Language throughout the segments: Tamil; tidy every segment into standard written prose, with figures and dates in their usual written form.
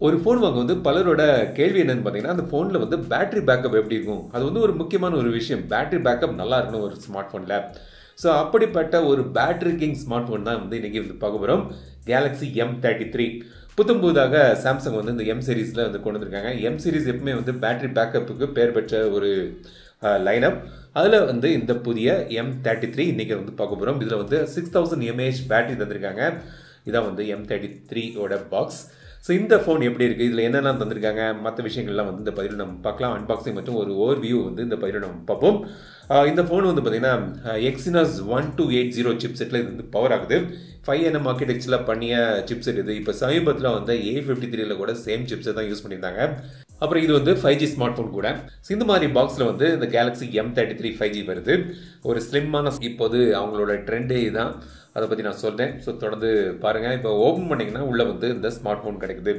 ஒரு ஃபோன் வாங்க வந்து பலரோட கேள்வி என்னன்னு பார்த்தீங்கன்னா, அந்த ஃபோனில் வந்து பேட்டரி பேக்கப் எப்படி இருக்கும்? அது வந்து ஒரு முக்கியமான ஒரு விஷயம். பேட்டரி பேக்கப் நல்லா இருக்கணும் ஒரு ஸ்மார்ட் ஃபோனில். ஸோ அப்படிப்பட்ட ஒரு பேட்டரி கிங் ஸ்மார்ட் ஃபோன் தான் வந்து இன்றைக்கி வந்து பார்க்க போகிறோம். கேலக்ஸி M33 புத்தம் புதிதாக சாம்சங் வந்து இந்த M சீரீஸில் வந்து கொண்டு வந்திருக்காங்க. M சீரீஸ் எப்பவுமே வந்து பேட்டரி பேக்கப்புக்கு பேர் பெற்ற ஒரு லைனப். அதில் வந்து இந்த புதிய M33 இன்றைக்கி வந்து பார்க்க போகிறோம். இதில் வந்து 6000 mAh பேட்டரி தந்திருக்காங்க. இதான் வந்து M33 ஓட பாக்ஸ். ஸோ இந்த ஃபோன் எப்படி இருக்குது, இதில் என்னென்ன தந்திருக்காங்க, மற்ற விஷயங்கள்லாம் வந்து இந்த பதிவில் நம்ம பார்க்கலாம். அன்பாக்சிங் மற்றும் ஒரு ஓவர்வியூ வந்து இந்த பதிவில் நம்ம பார்ப்போம். இந்த ஃபோன் வந்து பார்த்திங்கன்னா Exynos 1280 சிப்செட்டில் இது வந்து பவர் ஆகுது. 5nm ஆர்கிடெக்சரில் பண்ணிய சிப்செட் இது. இப்போ சமீபத்தில் வந்து A53ல கூட சேம் சிப்செட் தான் யூஸ் பண்ணியிருந்தாங்க. அப்புறம் இது வந்து 5G ஸ்மார்ட் ஃபோன் கூட. ஸோ இந்த மாதிரி பாக்ஸில் வந்து இந்த கேலக்ஸி M33 5G வருது. ஒரு ஸ்லிம்மான, இப்போது அவங்களோட ட்ரெண்டே இதுதான். அதை பற்றி நான் சொல்கிறேன். ஸோ தொடர்ந்து பாருங்கள். இப்போ ஓப்பன் பண்ணிங்கன்னா உள்ளே வந்து இந்த ஸ்மார்ட் ஃபோன் கிடைக்குது.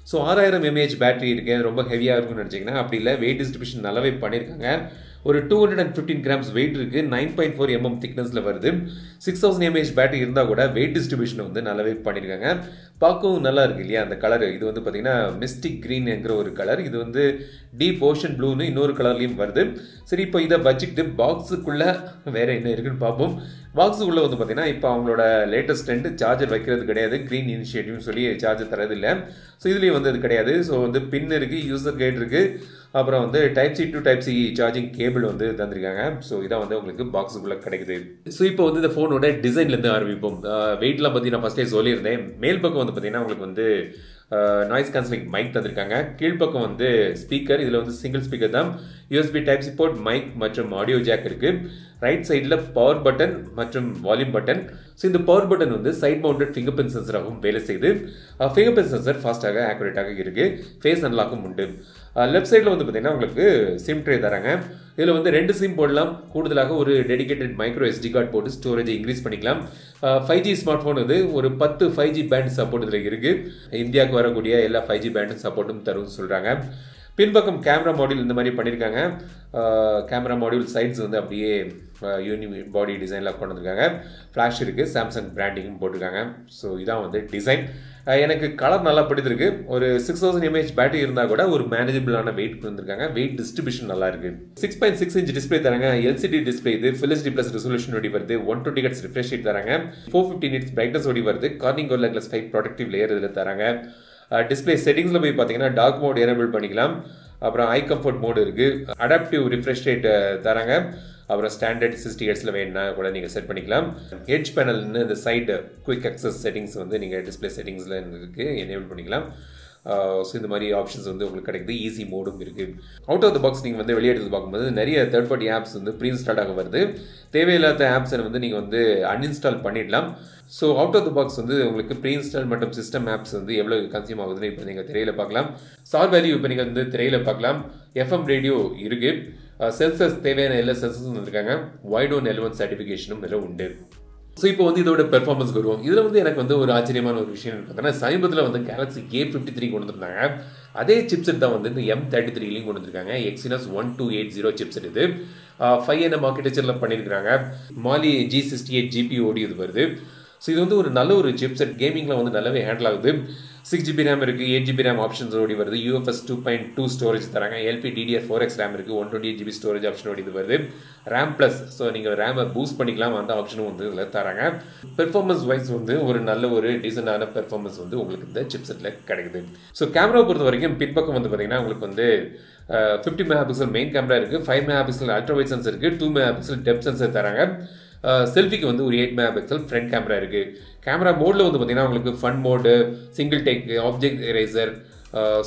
ஸோ 6000 mAh பேட்டரி இருக்குது. ரொம்ப ஹெவியாக இருக்குன்னு நினச்சிங்கன்னா அப்படி இல்லை. வெயிட் டிஸ்ட்ரிபியூஷன் நல்லாவே பண்ணியிருக்காங்க. ஒரு 215 கிராம்ஸ் வெயிட் இருக்குது. 9.4 mm திக்னஸில் வருது. 6000 mAh பேட்டரி இருந்தால் கூட வெயிட் டிஸ்ட்ரிபியூஷன் வந்து நல்லாவே பண்ணியிருக்காங்க. பார்க்கவும் நல்லா இருக்குது இல்லையா அந்த கலர். இது வந்து பார்த்திங்கன்னா மிஸ்டிக் க்ரீன் என்கிற ஒரு கலர். இது வந்து டீப் ஓஷன் ப்ளூன்னு இன்னொரு கலர்லேயும் வருது. சரி, இப்போ இதை வச்சுக்கிட்டு பாக்ஸுக்குள்ளே வேறு என்ன இருக்குன்னு பார்ப்போம். பாக்ஸுக்குள்ளே வந்து பார்த்திங்கன்னா இப்போ அவங்களோட லேட்டஸ்ட் ட்ரெண்ட் சார்ஜர் வைக்கிறது கிடையாது. க்ரீன் இனிஷியேட்டிவ்னு சொல்லி சார்ஜர் தரதில்லை. ஸோ இதுலேயும் வந்து அது கிடையாது. ஸோ வந்து பின் இருக்குது, யூசர் கைட் இருக்குது, அப்புறம் வந்து type C to type C charging cable வந்து தந்திருக்காங்க. ஸோ இதான் வந்து உங்களுக்கு பாக்ஸுக்குள்ளே கிடைக்குது. ஸோ இப்போ வந்து இந்த ஃபோனோட டிசைன்லேருந்து ஆரம்பிப்போம். வெயிட்லாம் பற்றி நான் ஃபஸ்ட்டே சொல்லியிருந்தேன். மேல் பக்கம் வந்து பார்த்திங்கன்னா உங்களுக்கு வந்து நாய்ஸ் கேன்சலிங் மைக் தந்திருக்காங்க. கீழ்ப்பக்கம் வந்து ஸ்பீக்கர். இதில் வந்து சிங்கிள் ஸ்பீக்கர் தான். USB type C port, mic மற்றும் ஆடியோ ஜாக் இருக்குது. ரைட் சைடில் பவர் பட்டன் மற்றும் வால்யூம் பட்டன். ஸோ இந்த பவர் பட்டன் வந்து சைட் மவுண்டட் ஃபிங்கர் பிரிண்ட் சென்சராகவும் வேலை செய்யுது. ஃபிங்கர் பிரிண்ட் சென்சர் ஃபாஸ்ட்டாக ஆக்குரேட்டாக இருக்குது. ஃபேஸ் அன்லாக்கும் உண்டு. லெஃப்ட் சைடில் வந்து பார்த்திங்கன்னா உங்களுக்கு சிம் ட்ரே தராங்க. இதில் வந்து 2 சிம் போடலாம். கூடுதலாக ஒரு டெடிகேட்டட் மைக்ரோ SD கார்டு போட்டு ஸ்டோரேஜை இன்க்ரீஸ் பண்ணிக்கலாம். 5G ஸ்மார்ட் ஃபோன் இது. ஒரு 10 5G பேண்ட் சப்போர்ட் இதில் இருக்குது. இந்தியாவுக்கு வரக்கூடிய எல்லா 5G பேண்டும் சப்போர்ட்டும் தரும்னு சொல்கிறாங்க. பின்பக்கம் கேமரா மாடியூல் இந்த மாதிரி பண்ணியிருக்காங்க. கேமரா மாடியூல் சைட்ஸ் வந்து அப்படியே யூனி பாடி டிசைனில் கொண்டு வந்திருக்காங்க. ஃப்ளாஷ் இருக்குது. சாம்சங் பிராண்டிங்கும் போட்டிருக்காங்க. ஸோ இதான் வந்து டிசைன். எனக்கு கலர் நல்லா பிடித்திருக்கு. ஒரு 6000 mAh பேட்டரி இருந்தால் கூட ஒரு மேனேஜபிளான வெயிட் வந்திருக்காங்க. வெயிட் டிஸ்ட்ரிபியூஷன் நல்லா இருக்குது. 6.6 inch டிஸ்பிளே தராங்க. LCD டிஸ்பிளே இது. Full HD Plus ரெசல்யூஷன் ஓடி வருது. 120 Hz ரிஃப்ரெஷ் ரேட் தராங்க. 450 nits பிரைட்னஸ் ஓடி வருது. கார்னிங் கோரில்லா கிளாஸ் 5 ப்ரொடெக்டிவ் லேயர் இதில் தராங்க. டிஸ்பிளே செட்டிங்ஸில் போய் பார்த்தீங்கன்னா டார்க் மோட் எனேபிள் பண்ணிக்கலாம். அப்புறம் ஐ கம்ஃபர்ட் மோடு இருக்குது. அடாப்டிவ் ரிஃப்ரெஷ் ரேட் தராங்க. அப்புறம் ஸ்டாண்டர்ட் 60 Hz வேணும்னா கூட நீங்கள் செட் பண்ணிக்கலாம். எட்ஜ் பேனல்னு இந்த சைடு குயிக் அக்சஸ் செட்டிங்ஸ் வந்து நீங்கள் டிஸ்பிளே செட்டிங்ஸில் இருக்குது, எனேபிள் பண்ணிக்கலாம். ஸோ இந்த மாதிரி ஆப்ஷன்ஸ் வந்து உங்களுக்கு கிடைக்குது. ஈஸி மோடும் இருக்குது. அவுட் ஆஃப் த பாக்ஸ் நீங்கள் வந்து வெளியெடுத்து பார்க்கும்போது நிறைய தேர்ட் பார்ட்டி ஆப்ஸ் வந்து ப்ரீ இன்ஸ்டால்டாக வருது. தேவையில்லாத ஆப்ஸை வந்து நீங்கள் வந்து அன்இன்ஸ்டால் பண்ணிடலாம். So out of the box வந்து உங்களுக்கு ப்ரீ இன்ஸ்டால் மற்றும் சிஸ்டம் ஆப்ஸ் வந்து எவ்வளோ கன்சியூம் ஆகுதுன்னு இப்போ நீங்கள் திரையில் பார்க்கலாம். சார் வேல்யூ இப்போ நீங்கள் வந்து திரையில் பார்க்கலாம். FM ரேடியோ இருக்குது. சென்சர்ஸ் தேவையான எல்லா சென்சர்ஸும் வந்திருக்காங்க. வைடோன் L1 சர்டிஃபிகேஷனும் இதில் உண்டு. ஸோ இப்போ வந்து இதோட பெர்ஃபார்மன்ஸ் வருவோம். இதில் வந்து எனக்கு வந்து ஒரு ஆச்சரியமான ஒரு விஷயம் பார்த்தீங்கன்னா, சமீபத்தில் வந்து கேலக்ஸி A53 கொண்டு வந்திருந்தாங்க. அதே சிப்செட் தான் வந்து இந்த M33லையும் கொண்டு வந்திருக்காங்க. Exynos 1280 சிப்செட் இது. 5nm ஆர்கிடெக்சரில் பண்ணியிருக்கிறாங்க. மாலி G68 GPU ஓடி இது வருது. ஸோ இது வந்து ஒரு நல்ல ஒரு சிப்செட். கேமிங்கில் வந்து நல்லாவே ஹேண்டில் ஆகுது. 6GB RAM இருக்குது. 8GB RAM ஆப்ஷன்ஸ் ஓடி வருது. UFS 2.2 ஸ்டோரேஜ் தராங்க. LPDDR4X RAM இருக்குது. 128GB ஸ்டோரேஜ் ஆப்ஷன் ஓடி இது வருது. RAM ப்ளஸ், ஸோ நீங்கள் ரேமை பூஸ்ட் பண்ணிக்கலாம், அந்த ஆப்ஷனும் வந்து இதில் தராங்க. பெர்ஃபார்மன்ஸ் வைஸ் வந்து ஒரு நல்ல ஒரு டீசெண்டான பெர்ஃபார்மன்ஸ் வந்து உங்களுக்கு இந்த சிப்செட்டில் கிடைக்குது. ஸோ கேமராவை பொறுத்த வரைக்கும் பின்பக்கம் வந்து பார்த்திங்கன்னா உங்களுக்கு வந்து 50 MP மெயின் கேமரா இருக்குது. 5 MP அல்ட்ரா வைட் சென்சர் இருக்குது. 2 MP டெப்த் சென்சர் தராங்க. செல்ஃபிக்கு வந்து ஒரு 8 MP ஃப்ரண்ட் கேமரா இருக்குது. கேமரா மோடில் வந்து பார்த்திங்கன்னா உங்களுக்கு fun mode, single take, object eraser,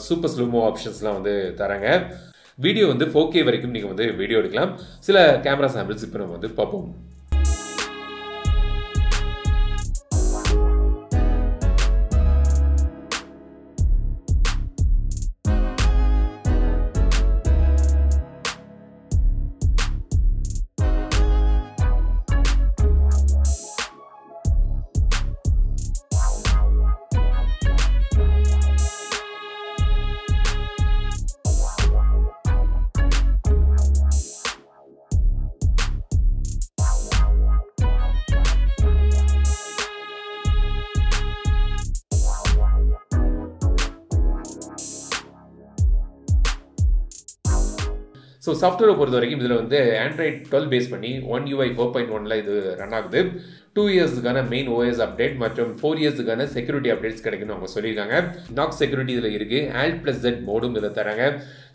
super slomo ஆப்ஷன்ஸ்லாம் வந்து தராங்க. வீடியோ வந்து 4K வரைக்கும் நீங்கள் வந்து வீடியோ எடுக்கலாம். சில கேமரா சாம்பிள்ஸ் இப்போ நம்ம வந்து பார்ப்போம். ஸோ சாஃப்ட்வேரை பொறுத்த வரைக்கும் இதில் வந்து ஆண்ட்ராய்ட் 12 பேஸ் பண்ணி One UI 4.1 இது ரன் ஆகுது. 2 இயர்ஸுக்கான மெயின் OS அப்டேட் மற்றும் 4 இயர்ஸுக்கான செக்யூரிட்டி அப்டேட்ஸ் கிடைக்கும்னு அவங்க சொல்லியிருக்காங்க. நாக் செக்யூரிட்டி இதில் இருக்குது. Alt+Z மோடும் இதில் தராங்க.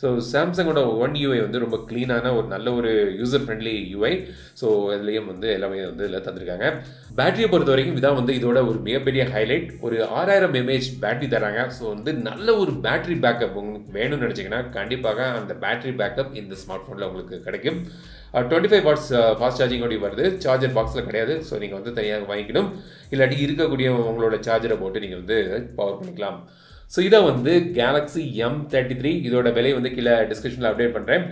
ஸோ சாம்சங்கோட One UI வந்து ரொம்ப க்ளீனான ஒரு நல்ல ஒரு யூசர் ஃப்ரெண்ட்லி UI. ஸோ இதுலேயும் வந்து எல்லாமே வந்து இதில் தந்திருக்காங்க. பேட்டரியை பொறுத்த வரைக்கும் இதான் வந்து இதோட ஒரு மிகப்பெரிய ஹைலைட். ஒரு 6000 mAh பேட்டரி தராங்க. ஸோ வந்து நல்ல ஒரு பேட்டரி பேக்கப் உங்களுக்கு வேணும்னு நினச்சிங்கன்னா கண்டிப்பாக அந்த பேட்டரி பேக்கப் இந்த ஸ்மார்ட் ஃபோனில் உங்களுக்கு கிடைக்கும். 25 வாட்ஸ் ஃபாஸ்ட் சார்ஜிங் ஓடி வருது. சார்ஜர் பாக்ஸில் கிடையாது. ஸோ நீங்கள் வந்து தனியாக வாங்கிக்கணும். இல்லாட்டி இருக்கக்கூடிய உங்களோட சார்ஜரை போட்டு நீங்கள் வந்து பவர் பண்ணிக்கலாம். ஸோ இதை வந்து கேலக்ஸி M33 இதோட விலை வந்து கீழே டிஸ்கிரிப்ஷனில் அப்டேட் பண்ணுறேன்.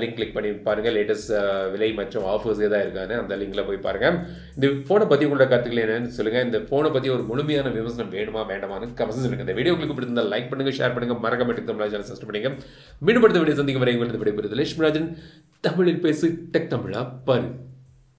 லிங்க் கிளிக் பண்ணி பாருங்கள். லேட்டஸ்ட் விலை மற்றும் ஆஃபர்ஸ் எதாவது இருக்கான்னு அந்த லிங்கில் போய் பாருங்கள். இந்த ஃபோனை பற்றி உங்களோட கருத்துக்கள் என்னன்னு சொல்லுங்கள். இந்த ஃபோனை பற்றி ஒரு முழுமையான விமர்சனம் வேணுமா வேண்டாமான்னு கமெண்ட்ஸ் சொல்லுங்கள். இந்த வீடியோ உங்களுக்கு பிடிச்சிருந்தால் லைக் பண்ணுங்கள், ஷேர் பண்ணுங்கள், மறக்காம தமிழ் சேனல் சப்ஸ்கிரைப் பண்ணுங்கள். மீண்டும் அடுத்த வீடியோ சந்திக்கும் வரை உங்களுக்கு விடைபெறுவது லட்சுமிராஜன். தமிழில் பேசு டெக் தமிழா பாரு.